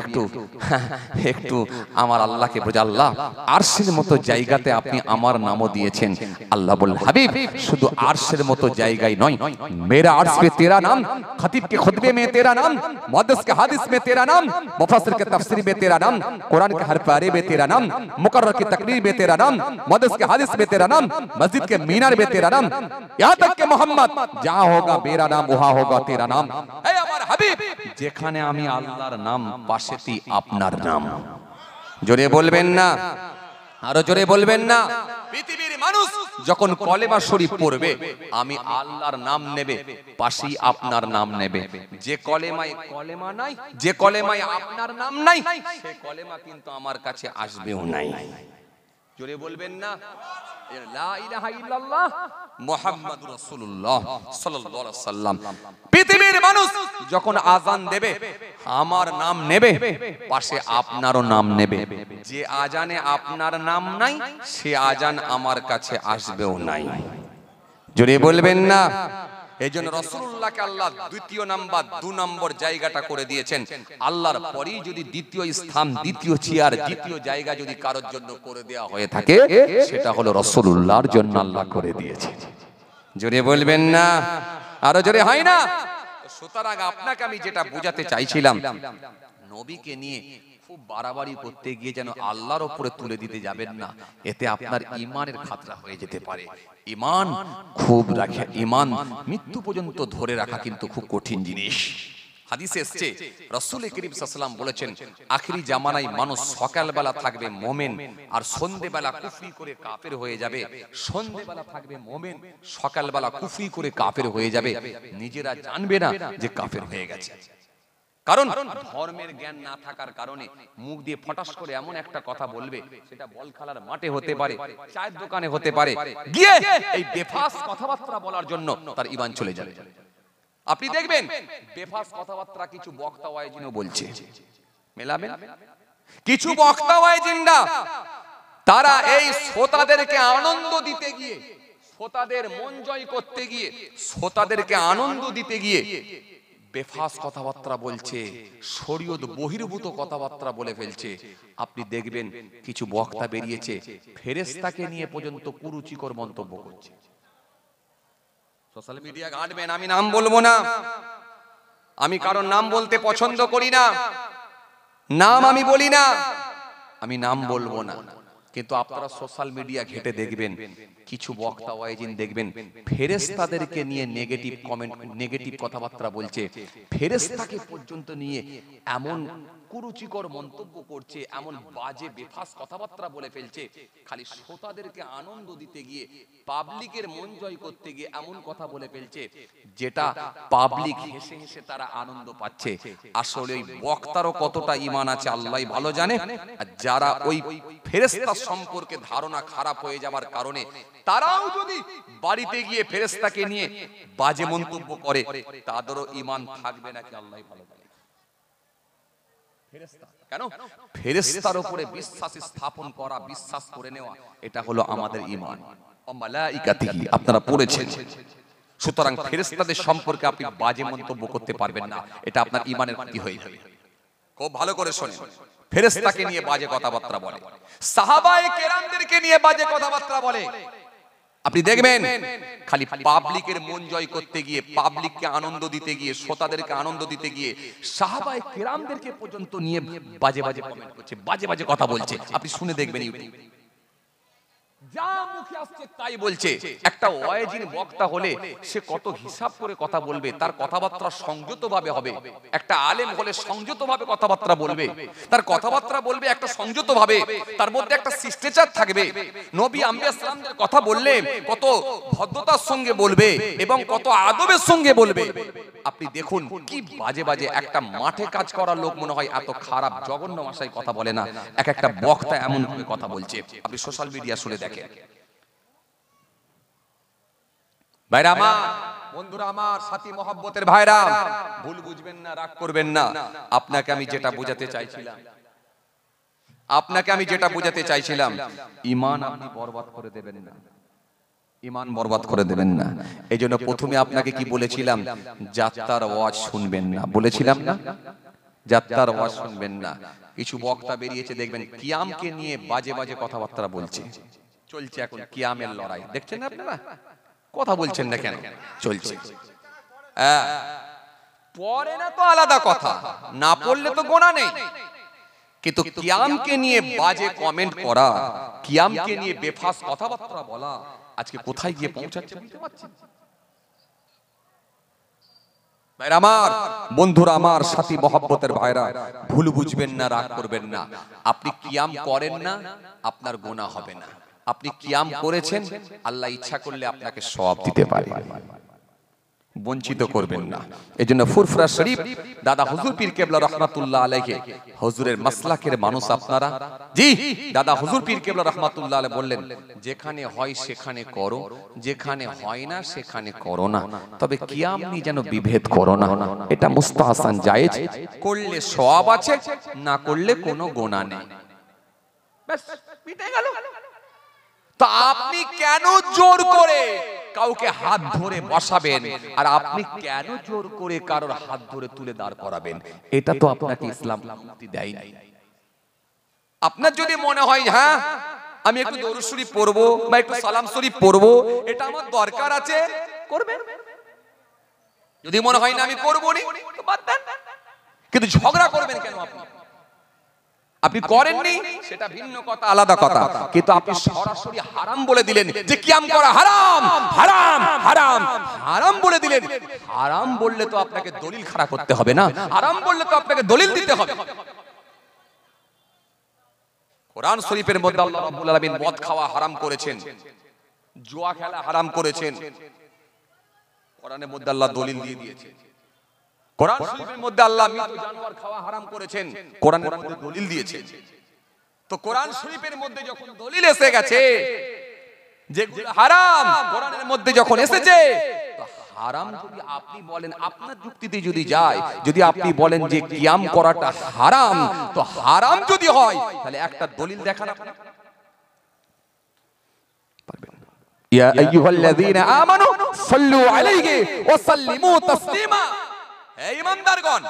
একটু আমার আল্লাহকে বোঝা, আল্লাহ আরশের মতো জায়গাতে আপনি আমার নামও দিয়েছেন। আল্লাহ বললেন, হাবিব শুধু আরশের মতো জায়গায় নয়, মেরা আরশ পে তেরা নাম, খতিব কে খুতবে মে তেরা নাম, মুহাদ্দিস কে হাদিস মে তেরা নাম, মুফাসসির কে তাফসীর মে তেরা নাম, কুরআন के हर पारे में तेरा नाम, मुकर्रर की तकरीर में तेरा नाम, मुहद्दिस के हदीस में तेरा नाम, मस्जिद के मीनार में तेरा नाम, यहाँ तक के मोहम्मद जहाँ होगा मेरा नाम वहाँ होगा तेरा नाम। हे আমার হাবিব, যেখানে আমি আল্লাহর নাম, পাশেই আপনার নাম। জোরে বলবেন না, আরো জোরে বলবেন না। পৃথিবীর মানুষ যখন কলেমা শরীফ পড়বে, আমি আল্লাহর নাম নেবে, পাশেই আপনার নাম নেবে। যে কলেমায় কলেমা নাই, যে কলেমায় আপনার নাম নাই, সে কলেমা কিন্তু আমার কাছে আসবেও নাই। জোরে বলবেন না, লা ইলাহা ইল্লাল্লাহ মুহাম্মাদুর রাসূলুল্লাহ সাল্লাল্লাহু আলাইহি ওয়াসাল্লাম। পৃথিবীর মানুষ যখন আযান দেবে, আমার নাম নেবে, পাশে আপনারও নাম নেবে। যে আযানে আপনার নাম নাই, সে আযান আমার কাছে আসবেও নাই। জোরে বলবেন না। এইজন্য রাসূলুল্লাহকে আল্লাহ দ্বিতীয় নাম্বার, 2 নম্বর জায়গাটা করে দিয়েছেন। আল্লাহর পরেই যদি দ্বিতীয় স্থান, দ্বিতীয় চেয়ার, দ্বিতীয় জায়গা যদি কারোর জন্য করে দেওয়া হয়ে থাকে, সেটা হলো রাসূলুল্লাহর জন্য আল্লাহ করে দিয়েছেন। জোরে বলবেন না, আরো জোরে হয় না। সুতরাং আপনাকে আমি যেটা বোঝাতে চাইছিলাম, নবীকে নিয়ে খুব বাড়াবাড়ি করতে গিয়ে যেন আল্লাহর উপরে তুলে দিতে যাবেন না, এতে আপনার ঈমানের খাতরা হয়ে যেতে পারে। ঈমান খুব রাখে, ঈমান মৃত্যু পর্যন্ত ধরে রাখা কিন্তু খুব কঠিন জিনিস। হাদিসে এসেছে, রাসূল করিম সাল্লাল্লাহু আলাইহি ওয়াসাল্লাম বলেছেন, আখিরি জামানায় মানুষ সকালবেলা থাকবে মুমিন, আর সন্ধ্যেবেলা কুফরি করে কাফের হয়ে যাবে। সন্ধ্যেবেলা থাকবে মুমিন, সকালবেলা কুফরি করে কাফের হয়ে যাবে, নিজেরা জানবে না যে কাফের হয়ে গেছে। কারণ ধর্মের জ্ঞান না থাকার কারণে মুখ দিয়ে ফটাস করে এমন একটা কথা বলবে, সেটা বল খেলার মাঠে হতে পারে, চায়ের দোকানে হতে পারে, গিয়ে এই বেফাস কথাবার্তা বলার জন্য তার ঈমান চলে যাবে। আপনি দেখবেন বেফাস কথাবার্তা কিছু বক্তা ওয়াইজিনও বলছে, মেলাবেন কিছু বক্তা ওয়াইজিনরা, তারা এই শ্রোতাদেরকে আনন্দ দিতে গিয়ে, শ্রোতাদের মন জয় করতে গিয়ে, শ্রোতাদেরকে আনন্দ দিতে গিয়ে বেফাস কথাবার্তা বলছে, শরীয়ত বহির্ভূত কথাবার্তা বলে ফেলছে। আপনি দেখবেন কিছু বক্তা বেরিয়েছে, ফেরেশতাকে নিয়ে পর্যন্ত কুরুচিকর মন্তব্য করছে। সোশ্যাল মিডিয়া ঘাঁটবেন, আমি নাম বলবো না, আমি কারণ নাম বলতে পছন্দ করি না, নাম আমি বলি না, আমি নাম বলবো না, কিন্তু আপনারা সোশ্যাল মিডিয়া ঘেটে দেখবেন কিছু বক্তা ওয়াইজিন দেখবেন ফেরেশতাদেরকে নিয়ে নেগেটিভ কমেন্ট, নেগেটিভ কথাবার্তা বলছে, ফেরেশতাকে পর্যন্ত নিয়ে এমন কুরুচিকর মন্তব্য করছে, এমন বাজে বেফাস কথাবার্তা বলে ফেলছে, খালি শ্রোতাদেরকে আনন্দ দিতে গিয়ে, পাবলিকের মন জয় করতে গিয়ে এমন কথা বলে ফেলছে যেটা পাবলিক হেসে হেসে তারা আনন্দ পাচ্ছে। আসলে ওই বক্তারও কতটা ঈমান আছে আল্লাহই ভালো জানে। আর যারা ওই ফেরেশতা সম্পর্কে ধারণা খারাপ হয়ে যাওয়ার কারণে তারাও যদি বাড়িতে গিয়ে ফেরেশতাকে নিয়ে বাজে মন্তব্য করে, তাদেরও ঈমান থাকবে নাকি আল্লাহই ভালো জানে। ফেরেশতা কেন? ফেরেশতার উপরে বিশ্বাস স্থাপন করা, বিশ্বাস করে নেওয়া, এটা হলো আমাদের ঈমান। ওয়া মালাইকাতিহি আপনারা পড়েছেন। সুতরাং ফেরেশতাদের সম্পর্কে আপনি বাজে মন্তব্য করতে পারবেন না, এটা আপনার ঈমানের ক্ষতি হয়ে যাবে। খুব ভালো করে শুনুন, ফেরেশতাকে নিয়ে বাজে কথাবার্তা বলে, সাহাবায়ে কেরামদেরকে নিয়ে বাজে কথাবার্তা বলে। আপনি দেখবেন খালি পাবলিকের মন জয় করতে গিয়ে, পাবলিককে আনন্দ দিতে গিয়ে, শ্রোতাদেরকে আনন্দ দিতে গিয়ে সাহাবায়ে কেরামদেরকে পর্যন্ত নিয়ে বাজে বাজে কমেন্ট করছে, বাজে বাজে কথা বলছে। আপনি শুনে দেখবেন ইউটিউবে যা মুখে আসছে তাই বলছে। একটা ওয়াইজিন বক্তা হলে সে কত হিসাব করে কথা বলবে, তার কথাবার্তা সংযতভাবে হবে। একটা আলেম হলে সংযতভাবে কথাবার্তা বলবে, তার কথাবার্তা বলবে একটা সংযতভাবে, তার মধ্যে একটা শিষ্টাচার থাকবে। নবী আম্বিয়া সালামদের কথা বললে কত ভদ্রতার সঙ্গে বলবে এবং কত আদবের সঙ্গে বলবে। আপনি দেখুন কি বাজে বাজে, একটা মাঠে কাজ করার লোক মনে হয় এত খারাপ জঘন্য ভাষায় কথা বলে না, এক একটা বক্তা এমন ভাবে কথা বলছে। আপনি সোশ্যাল মিডিয়া শুনে দেখেন। ভাইরা আমার, বন্ধুরা আমার, সাথী মহব্বতের ভাইরা, ভুল বুঝবেন না, রাগ করবেন না। আপনাকে আমি যেটা বোঝাতে চাইছিলাম, ঈমান আপনি বরবাদ করে দেবেন না, ঈমান বরবাদ করে দেবেন না। এই জন্য প্রথমে আপনাকে কি বলেছিলাম, যাত্রার ওয়াজ শুনবেন না, বলেছিলাম না? যাত্রার ওয়াজ শুনবেন না। কিছু বক্তা বেরিয়েছে দেখবেন কিয়ামকে নিয়ে বাজে বাজে কথাবার্তা বলছে। চলছে এখন কিয়ামের লড়াই, দেখছেন আপনারা? কথা বলছেন না কেন? চলছে। পড়ে না তো আলাদা কথা, না পড়লে তো গোনা নেই, কিন্তু কিয়ামকে নিয়ে বাজে কমেন্ট করা, কিয়ামকে নিয়ে বেফাস কথাবার্তা বলা আজকে কোথায় গিয়ে পৌঁছাচ্ছে বুঝতে পারছেন? ভাইরা আমার, বন্ধুরা আমার, সাথী মহব্বতের ভাইরা, ভুল বুঝবেন না, রাগ করবেন না। আপনি কিয়াম করেন না, আপনার গুনাহ হবে না। আপনি কিয়াম করেছেন, আল্লাহ ইচ্ছা করলে আপনাকে সওয়াব দিতে পারে, বঞ্চিত করবেন না। এজন্য ফুরফুরা শরীফ দাদা হুজুর পীর কেবলা রাহমাতুল্লাহ আলাইহি, হুজুরের মাসলাকের মানুষ আপনারা, জি দাদা হুজুর পীর কেবলা রাহমাতুল্লাহ আলাইহি বললেন, যেখানে হয় সেখানে করো, যেখানে হয় না সেখানে করো না, তবে কিয়াম নিয়ে যেন বিভেদ করো না। এটা মুস্তাহসান, জায়েজ, করলে সওয়াব আছে, না করলে কোনো গুনাহ নেই। ব্যাস মিটে গেল। তো আপনি কেন জোর করে কাউকে হাত ধরে বসাবেন, আর আপনি কেন জোর করে কারোর হাত ধরে তুলে দাঁড় করাবেন? এটা তো আপনাকে ইসলাম মুক্তি দেয় না। আপনার যদি মনে হয় হ্যাঁ আমি একটু দরুদ শরীফ পড়বো বা একটু সালাম শরীফ পড়বো, এটা আমার দরকার আছে, করবেন। যদি মনে হয় না আমি করবো না, তো বাদ দেন। কিন্তু ঝগড়া করবেন কেন? আপনি করেননি সেটা ভিন্ন কথা, আলাদা কথা, কিন্তু আপনি সরাসরি হারাম বলে দিলেন যে কিয়াম করা হারাম, হারাম, হারাম, হারাম বলে দিলেন। হারাম বললে তো আপনাকে দলিল খাড়া করতে হবে না, হারাম বললে তো আপনাকে দলিল দিতে হবে। কোরআন শরীফের মধ্যে আল্লাহ রাব্বুল আলামিন মদ খাওয়া হারাম করেছেন, জুয়া খেলা হারাম করেছেন। কোরআনের মধ্যে আল্লাহ দলিল দিয়ে দিয়েছেন। কোরআন শরীফের মধ্যে আল্লাহ মৃত জানোয়ার খাওয়া হারাম করেছেন, কোরআনের মধ্যে দলিল দিয়েছেন। তো কোরআন শরীফের মধ্যে যখন দলিল এসে গেছে যে হারাম, কোরআনের মধ্যে যখন এসেছে, তো হারাম যদি আপনি বলেন, আপনার যুক্তিতে যদি যায়, যদি আপনি বলেন যে কিয়াম করাটা হারাম, তো হারাম যদি হয় তাহলে একটা দলিল দেখান আপনি পারবেন। ইয়া আইয়ুহাল্লাযীনা আমানু সাল্লু আলাইহি ওয়া সাল্লিমু তাসলিমা। হে ঈমানদারগণ,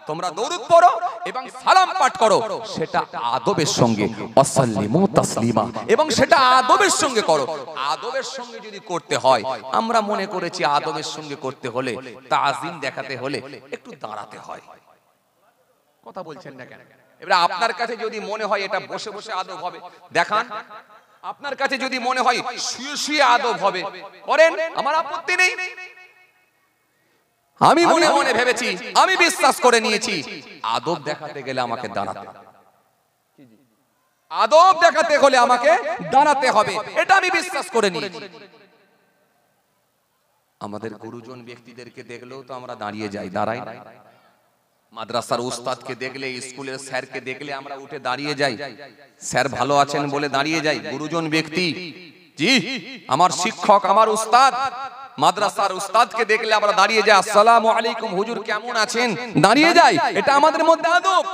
তোমরা দরুদ পড়ো এবং সালাম পাঠ করো, সেটা আদবের সঙ্গে, ওয়াসাল্লিমু তাসলিমা, এবং সেটা আদবের সঙ্গে করো। আদবের সঙ্গে যদি করতে হয়, আমরা মনে করেছি আদবের সঙ্গে করতে হলে, তাজিম দেখাতে হলে একটু দাঁড়াতে হয়। কথা বলছেন না কেন? এবারে আপনার কাছে যদি মনে হয় এটা বসে বসে আদব হবে, দেখান। আপনার কাছে যদি মনে হয় শুয়ে শুয়ে আদব হবে, করেন, আমার আপত্তি নেই। আমি মনে মনে ভেবেছি, আমি বিশ্বাস করে নিয়েছি, আদব দেখাতে গেলে আমাকে দাঁড়াতে, আদব দেখাতে হলে আমাকে দাঁড়াতে হবে, এটা আমি বিশ্বাস করে নিয়েছি। আমাদের গুরুজন ব্যক্তিদেরকে দেখলেও তো আমরা দাঁড়িয়ে যাই, দাঁড়াই না। মাদ্রাসার উস্তাদকে দেখলে, স্কুলের স্যারকে দেখলে আমরা উঠে দাঁড়িয়ে যাই, স্যার ভালো আছেন বলে দাঁড়িয়ে যাই। গুরুজন ব্যক্তি, জি আমার শিক্ষক, আমার উস্তাদ, মাদ্রাসার উস্তাদকে দেখলে আমরা দাঁড়িয়ে যাই, আসসালামু আলাইকুম হুজুর কেমন আছেন, দাঁড়িয়ে যাই, এটা আমাদের মধ্যে আদব।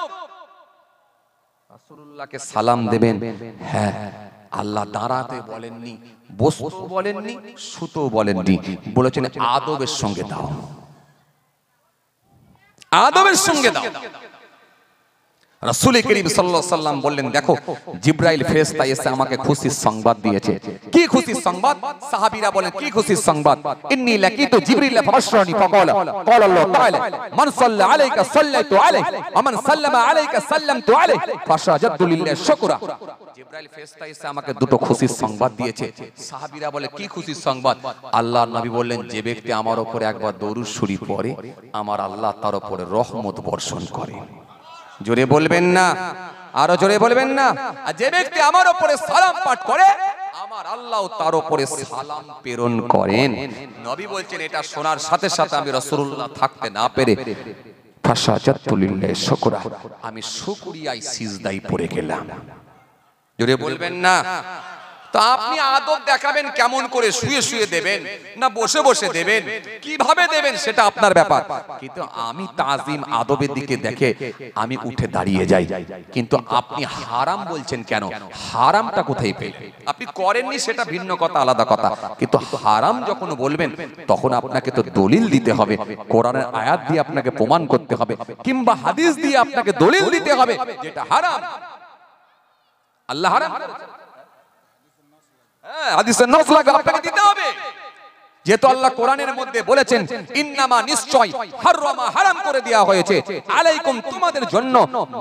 রাসূলুল্লাহকে সালাম দেবেন, হ্যাঁ আল্লাহ দাঁড়াতে বলেননি, বসতে বলেননি, শুতে বলেননি, বলেছেন আদবের সঙ্গে দাও, আদবের সঙ্গে দাও। রাসূল করিম সাল্লাল্লাহু আলাইহি ওয়াসাল্লাম বললেন, দেখো জিবরাইল ফেরেশতা এসে আমাকে খুশির সংবাদ দিয়েছে। কি খুশির সংবাদ? সাহাবীরা বলেন, কি খুশির সংবাদ? ইন্নী লাকিতু জিবরিল ফাবাশশারানি ফাকালা ক্বালা আল্লাহু তাআলা মান সাল্লা আলাইকা সাল্লাতু আলাইহি ওয়া মান সাল্লামা আলাইকা সাল্লামতু আলাইহি ফাশাজাদতু লিল্লাহি শুকরা। জিবরাইল ফেরেশতা এসে আমাকে দুটো খুশির সংবাদ দিয়েছে। সাহাবীরা বলে, কি খুশির সংবাদ? আল্লাহর নবী বললেন, যে ব্যক্তি আমার উপরে একবার দরুদ শরীফ পড়ে, আমার আল্লাহ তার উপরে রহমত বর্ষণ করে। জোরে বলবেন না, আরো জোরে বলবেন না। আর যে ব্যক্তি আমার উপরে সালাম পাঠ করে, আমার আল্লাহ তার উপরে সালাম প্রেরণ করেন। নবী বলছেন, এটা শোনার সাথে সাথে আমি রাসূলুল্লাহ থাকতে না পেরে ফাশাজাদতু লিল্লাহি শুকরা, আমি শুকরিয়ায় সিজদায় পড়ে গেলাম। জোরে বলবেন না। তো আপনি আদব দেখাবেন কেমন করে? শুয়ে শুয়ে দেবেন না বসে বসে দেবেন, কিভাবে দেবেন সেটা আপনার ব্যাপার। কিন্তু আমি তাজিম আদবের দিকে দেখে আমি উঠে দাঁড়িয়ে যাই। কিন্তু আপনি হারাম বলছেন কেন? হারামটা কোথায় পেলেন? আপনি করেননি সেটা ভিন্ন কথা, আলাদা কথা, কিন্তু হারাম যখন বলবেন তখন আপনাকে তো দলিল দিতে হবে, কোরআনের আয়াত দিয়ে আপনাকে প্রমাণ করতে হবে, কিংবা হাদিস দিয়ে আপনাকে দলিল দিতে হবে যেটা হারাম। আল্লাহ হারাম করেছেন, হাদিসের নস লাগবে আপনাকে দিতে হবে। যেহেতু আল্লাহ কোরআনের মধ্যে বলেছেন, ইন্নামা নিশ্চয় হারামা হারাম করে দেয়া হয়েছে, আলাইকুম তোমাদের জন্য,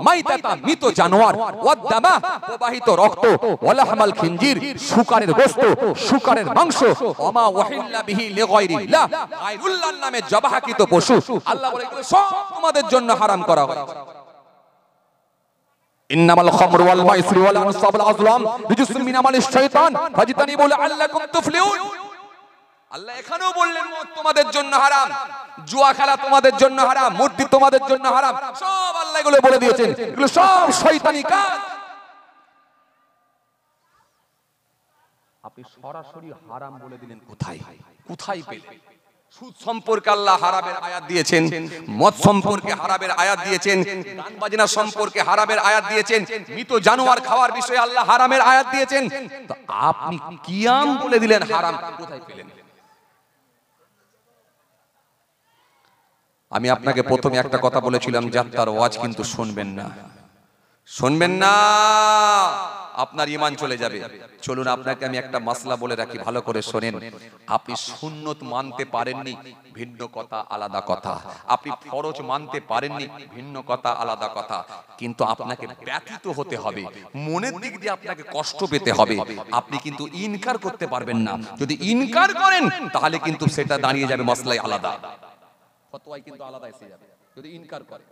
মাইতাতা মৃত জানোয়ার, ওয়াদামা প্রবাহিত রক্ত, ওয়ালাহমাল খিনজির শুকরের গোশত, শুকরের মাংস, ওমা ওয়াহিল্লা বিহি লিগায়রিল্লাহ গায়রুল্লাহর নামে জবাহকৃত পশু, আল্লাহ বলে এগুলো সব তোমাদের জন্য হারাম করা হয়েছে। ইন্নামাল খামরু ওয়াল মাইসিরু ওয়াল আনসাবু ওয়াল আজলাম রিজসুম মিন আমালিশ শাইতান ফাজতানিবু লাআল্লাকুম তুফলিহুন। আল্লাহ এখানেও বললেন মদ তোমাদের জন্য হারাম, জুয়া খেলা তোমাদের জন্য হারাম, মূর্তি তোমাদের জন্য হারাম, সব আল্লাহ এগুলো বলে দিয়েছেন, এগুলো সব শয়তানি কাজ। আপনি সরাসরি হারাম বলে দিলেন, কোথায় কোথায় পেলেন? সুদ সম্পর্কে আল্লাহ হারামের আয়াত দিয়েছেন, মদ সম্পর্কে হারামের আয়াত দিয়েছেন, গান বাজনা সম্পর্কে হারামের আয়াত দিয়েছেন, মৃত জানোয়ার খাওয়ার বিষয়ে আল্লাহ হারামের আয়াত দিয়েছেন। তো আপনি কিয়াম বলে দিলেন হারাম, কোথায় পেলেন? আমি আপনাকে প্রথমে একটা কথা বলেছিলাম, যাত্রার ওয়াজ কিন্তু শুনবেন না, শুনবেন না, আপনার ঈমান চলে যাবে। চলুন আপনাকে আমি একটা মাসলা বলে রাখি, ভালো করে শোনেন। আপনি সুন্নত মানতে পারেননি, ভিন্ন কথা, আলাদা কথা। আপনি ফরজ মানতে পারেননি, ভিন্ন কথা, আলাদা কথা। কিন্তু আপনাকে ব্যথিত হতে হবে, মনের দিক দিয়ে আপনাকে কষ্ট পেতে হবে। আপনি কিন্তু ইনকার করতে পারবেন না। যদি ইনকার করেন তাহলে কিন্তু সেটা দাঁড়িয়ে যাবে মাসলাই আলাদা, ফতোয়াই কিন্তু আলাদা এসে যাবে। যদি ইনকার করে,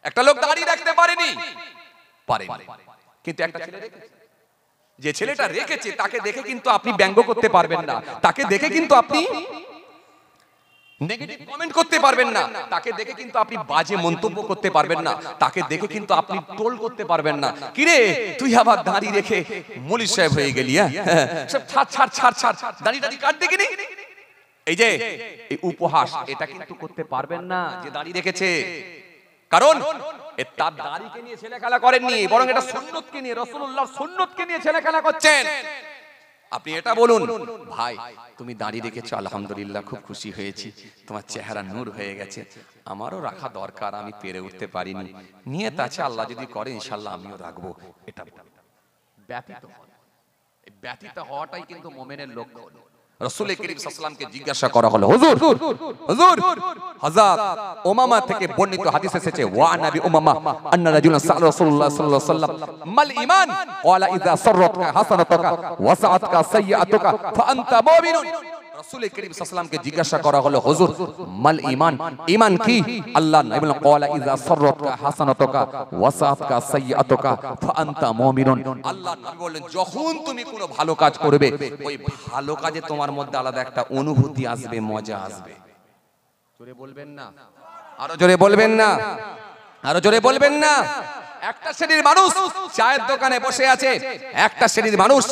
একটা লোক দাঁড়িয়ে রাখতে পারেনি, পারেনি, কিন্তু একটা ছেলে রেখেছে, যে ছেলেটা রেখেছে তাকে দেখে কিন্তু আপনি ব্যঙ্গ করতে পারবেন না, তাকে দেখে কিন্তু আপনি নেগেটিভ কমেন্ট করতে পারবেন না, তাকে দেখে কিন্তু আপনি বাজে মন্তব্য করতে পারবেন না, তাকে দেখে কিন্তু আপনি টোল করতে পারবেন না। কিরে তুই আবার দাঁড়িয়ে রেখে মৌলভী সাহেব হয়ে গেলি, সব ছাড় ছাড় ছাড় ছাড়, দাঁড়িয়ে দাঁড়িয়ে কাট দেখিনি। এই যে এই উপহাস, এটা কিন্তু করতে পারবেন না যে দাঁড়িয়ে রেখেছে, কারণ তার দাড়িকে নিয়ে ছেলে খেলা করেননি, বরং এটা সুন্নতকে নিয়ে, রাসূলুল্লাহর সুন্নতকে নিয়ে ছেলে খেলা করছেন। আপনি এটা বলুন, ভাই তুমি দাঁড়িয়ে রেখেছো, আলহামদুলিল্লাহ খুব খুশি হয়েছি, তোমার চেহারা নূর হয়ে গেছে, আমারও রাখা দরকার, আমি পেরে উঠতে পারিনি, নিয়ত আছে, আল্লাহ যদি করে ইনশাআল্লাহ আমিও রাখবো। এটা ব্যতীত হন, এই ব্যতীত হওয়াটাই কিন্তু মুমিনের লক্ষণ। রাসূল করিম সাল্লাল্লাহু আলাইহি ওয়াসাল্লামকে জিজ্ঞাসা করা হলো, হুজুর হুজুর হযরত উমামা থেকে বর্ণিত হাদিস এসেছে, ওয়া নবী উমামা আন্না রাজুলান সাল্লাল্লাহু রাসূলুল্লাহ সাল্লাল্লাহু আলাইহি ওয়াসাল্লাম মাল ঈমান ক্বালা ইযা সাররাতকা হাসানাতুকা ওয়া সাআতকা সাইয়্যাতুকা ফা আনতা মুমিনুন। রাসূল করিম সাল্লাল্লাহু আলাইহি ওয়াসাল্লামকে জিজ্ঞাসা করা হলো হুজুর মাল ঈমান, ঈমান কি? আল্লাহ নবী বলেন ক্বালা ইযা সাররাতকা হাসানাতুকা ওয়া সাআতকা সাইয়্যাতুকা ফা আনতা মুমিনুন। আল্লাহ নবী বলেন যখন তুমি কোনো ভালো কাজ করবে ওই ভালো কাজে তোমার মধ্যে আলাদা একটা অনুভূতি আসবে, মজা আসবে। জোরে বলবেন না, আরো জোরে বলবেন না, আরো জোরে বলবেন না। একটা শ্রেণীর মানুষ চায়ের দোকানে বসে আছে, একটা শ্রেণীর মানুষ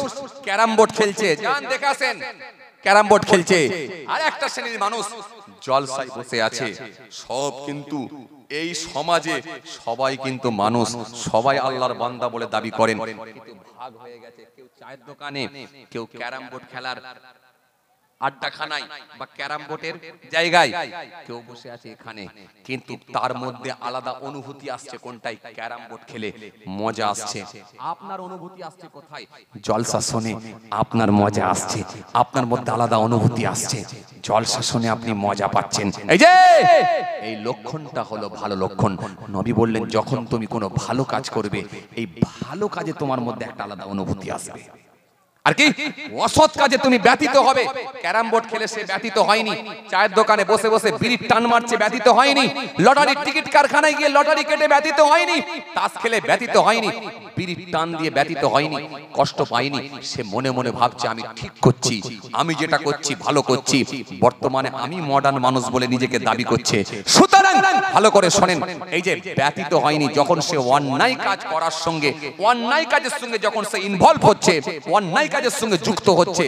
ক্যারাম বোর্ড খেলছে, যান দেখাছেন ক্যারাম বোর্ড খেলছে, আর একটা শ্রেণীর মানুষ জলসায় বসে আছে। সব কিন্তু এই সমাজে সবাই কিন্তু মানুষ, সবাই আল্লাহর বান্দা বলে দাবি করেন, কিন্তু ভাগ হয়ে গেছে। কেউ চায়ের দোকানে, কেউ ক্যারাম বোর্ড খেলার আড্ডাখানায় বা ক্যারাম বোর্ডের জায়গায়, কেউ বসে আছে এখানে, কিন্তু তার মধ্যে আলাদা অনুভূতি আসছে কোনটাই? ক্যারাম বোর্ড খেলে মজা আসছে। আপনার অনুভূতি আসছে কোথায়? জলসা শুনে আপনার মজা আসছে, আপনার মধ্যে আলাদা অনুভূতি আসছে, জলসা শুনে আপনি মজা পাচ্ছেন। এই যে এই লক্ষণটা হলো ভালো লক্ষণ। নবী বললেন যখন তুমি কোনো ভালো কাজ করবে এই ভালো কাজে তোমার মধ্যে একটা আলাদা অনুভূতি আসবে। আর কি অসৎ কাজে তুমি ব্যতীত হবে। ক্যারাম বোর্ড খেলে সে ব্যতীত হয়নি, চায়ের দোকানে বসে বসে বিড়ির টান মারছে ব্যতীত হয়নি, লটারির টিকিট কারখানায় গিয়ে লটারি কেটে ব্যতীত হয়নি, তাস খেলে ব্যতীত হয়নি, বিড়ির টান দিয়ে ব্যতীত হয়নি, কষ্ট পায়নি। সে মনে মনে ভাবছে আমি ঠিক করছি, আমি যেটা করছি ভালো করছি। বর্তমানে আমি মডার্ন মানুষ বলে নিজেকে দাবি করছে। সুতরাং ভালো করে শোনেন, এই যে ব্যতীত হয়নি, যখন সে অন্যায় কাজ করার সঙ্গে, অন্যায় কাজের সঙ্গে যখন সে ইনভলভ হচ্ছে, অন্যায় কাজের সঙ্গে যুক্ত হচ্ছে,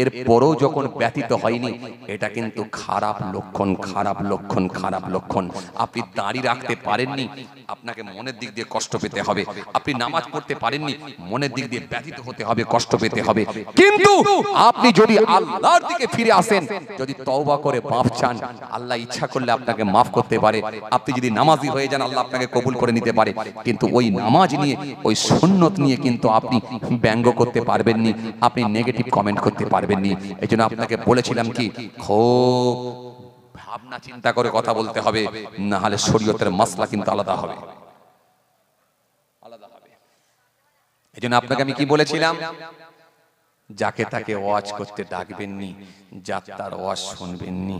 এরপরও যখন ব্যতীত হয়নি, এটা কিন্তু খারাপ লক্ষণ, খারাপ লক্ষণ, খারাপ লক্ষণ। আপনি দাঁড়ি রাখতে পারেননি, আপনাকে মনের দিক দিয়ে কষ্ট পেতে হবে। আপনি নামাজ পড়তে পারেননি, মনের দিক দিয়ে ব্যতীত হতে হবে, কষ্ট পেতে হবে। কিন্তু আপনি যদি আল্লাহর দিকে ফিরে আসেন, যদি তওবা করে মাফ চান, আল্লাহ ইচ্ছা করলে আপনাকে মাফ করতে পারে। আপনি যদি নামাজি হয়ে যান, আল্লাহ আপনাকে কবুল করে নিতে পারে। কিন্তু ওই নামাজ নিয়ে, ওই সুন্নত নিয়ে কিন্তু আপনি ব্যঙ্গ করতে পারবেন না, আপনি নেগেটিভ কমেন্ট করতে পারবেন না। এই জন্য আপনাকে বলেছিলাম কি, খুব ভাবনা চিন্তা করে কথা বলতে হবে, না হলে শরীয়তের মাসলা কিন্তু আলাদা হবে, আলাদা হবে। এই জন্য আপনাকে আমি কি বলেছিলাম, যাকে তাকে ওয়াজ করতে ডাকবেন নি, যাত্রার ওয়াজ শুনবেন নি।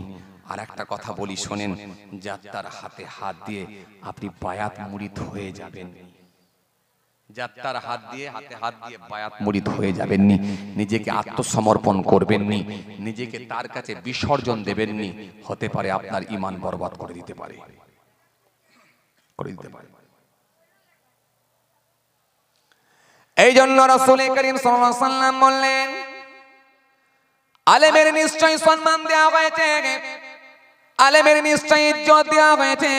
আর একটা কথা বলি শোনেন, যাত্রার হাতে হাত দিয়ে আপনি বায়াত মুরিদ হয়ে যাবেন, যাত্রার হাত দিয়ে, হাতে হাত দিয়ে বায়াত মুরিদ হয়ে যাবেন নি, নিজেকে আত্মসমর্পণ করবেন নি, নিজেকে তার কাছে বিসর্জন দেবেন নি। হতে পারে আপনার ঈমান বরবাদ করে দিতে পারে, করে দিতে পারে। এই জন্য রাসূল করিম সাল্লাল্লাহু আলাইহি ওয়াসাল্লাম বললেন, আলেমের নিশ্চয় সম্মান দেওয়া হয়েছে, আলেমের নিশ্চয় ইজ্জত দেওয়া হয়েছে।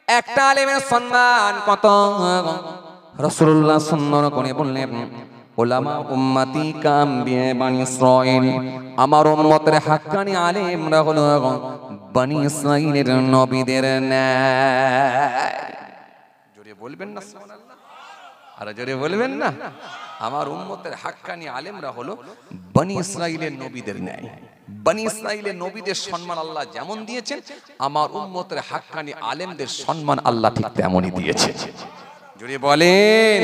একটা আলেমের সম্মান কত? রাসূলুল্লাহ সাল্লাল্লাহু আলাইহি বললেন, উলামা উম্মতি কামবিয়ে বনি ইসরাঈল, আমার উম্মতের হাক্কানি আলেমরা হলো বনি ইসরাঈলের নবীদের ন্যায়। জোরে বলবেন না সুবহানাল্লাহ, আর জোরে বলবেন না। আমার উম্মতের হাক্কানি আলেমরা হলো বনি ইসরাঈলের নবীদের ন্যায়। বনি ইসরাঈলের নবীদের সম্মান আল্লাহ যেমন দিয়েছেন, আমার উম্মতের হাক্কানি আলেমদের সম্মান আল্লাহ ঠিক তেমনই দিয়েছেন। জোরে বলেন।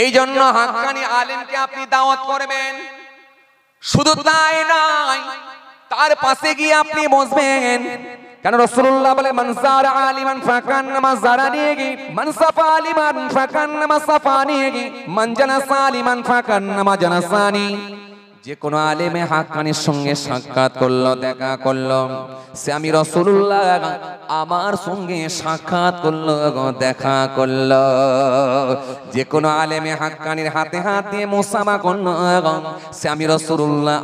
এই জন্য হাক্কানি আলেমকে আপনি দাওয়াত করবেন, শুধু তাই নয়, তার পাশে গিয়ে আপনি বসবেন। কারণ রাসূলুল্লাহ বলে, মান যারা আলিমান ফাকান্নামা যারানি, মান সাফা আলিমান ফাকান্নামা সাফানি, মান জালাসা আলিমান ফাকান্নামা জালাসানি। যে কোনো আলেমে হাক্কানির সঙ্গে সাক্ষাৎ করলো, দেখা করলো, সে আমি রাসূলুল্লাহ আমার সঙ্গে সাক্ষাৎ করলো, দেখা করলো। যে কোনো আলেমে হাক্কানির হাতে হাত দিয়ে মুসাফা করলো, সে আমি রাসূলুল্লাহ